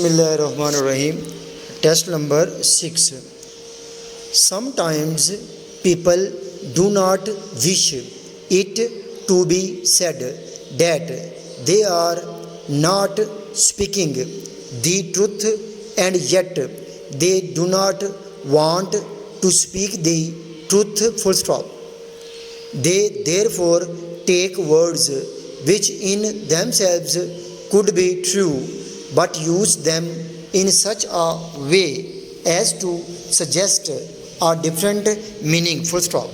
Bismillahirrahmanirrahim. Test number 6. Sometimes people do not wish it to be said that they are not speaking the truth, and yet they do not want to speak the truth, full stop. They therefore take words which in themselves could be true but use them in such a way as to suggest a different meaning, full stop.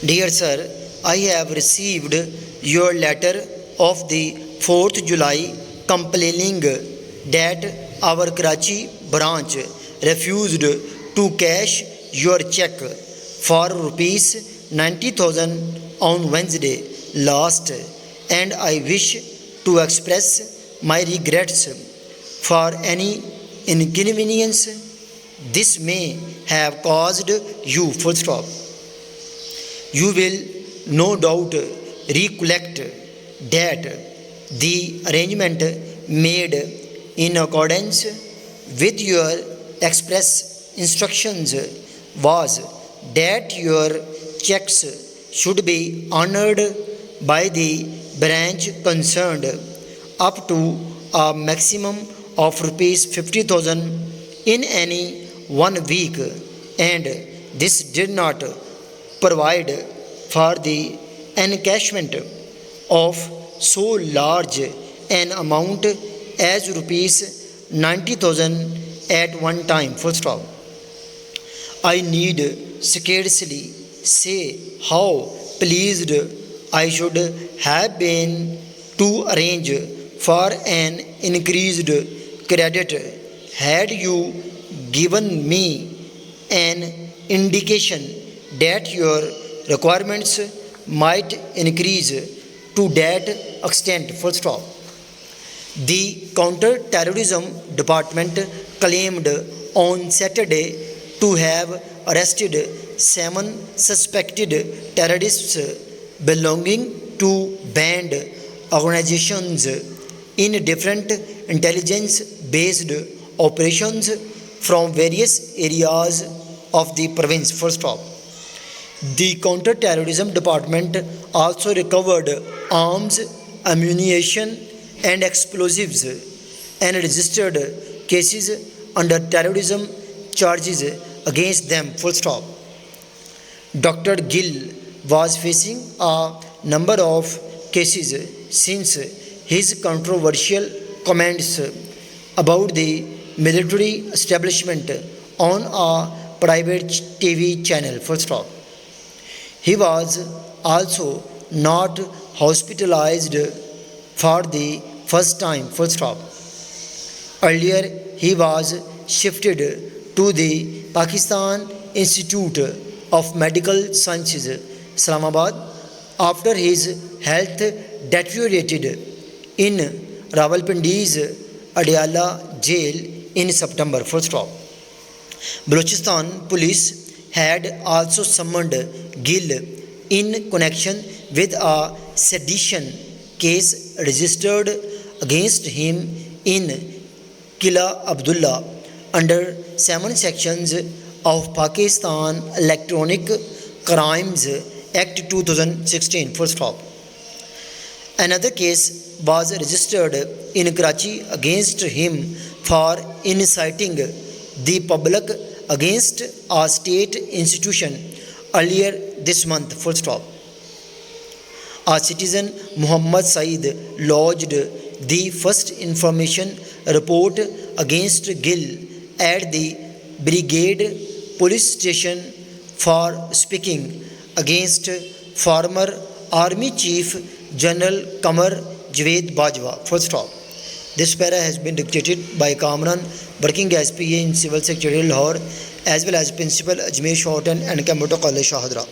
Dear sir, I have received your letter of the 4th July complaining that our Karachi branch refused to cash your check for rupees 90,000 on Wednesday last, and I wish to express my regrets for any inconvenience this may have caused you, full stop. You will no doubt recollect that the arrangement made in accordance with your express instructions was that your checks should be honored by the branch concerned up to a maximum of rupees 50,000 in any 1 week, and this did not provide for the encashment of so large an amount as rupees 90,000 at one time, full stop. I need scarcely say how pleased I should have been to arrange for an increased credit had you given me an indication that your requirements might increase to that extent, full stop. The counter-terrorism department claimed on Saturday to have arrested 7 suspected terrorists belonging to banned organizations in different intelligence-based operations from various areas of the province, full stop. The counter-terrorism department also recovered arms, ammunition and explosives and registered cases under terrorism charges against them, full stop. Dr. Gill was facing a number of cases since his controversial comments about the military establishment on a private TV channel, full stop. He was also not hospitalized for the first time, full stop. Earlier, he was shifted to the Pakistan Institute of Medical Sciences, Islamabad, after his health deteriorated in Rawalpindi's Adiala jail in September, full stop. Balochistan police had also summoned Gill in connection with a sedition case registered against him in Qila Abdullah under 7 sections of Pakistan Electronic Crimes Act 2016, full stop. Another case was registered in Karachi against him for inciting the public against a state institution earlier this month, full stop. A citizen, Muhammad Saeed, lodged the first information report against Gill at the Brigade Police Station for speaking against former Army Chief General Qamar Javed Bajwa, full stop. This para has been dictated by Kamran, working as PA in Civil Secretariat Lahore, as well as Principal Ajmer Shorten and Computer College Shahadra.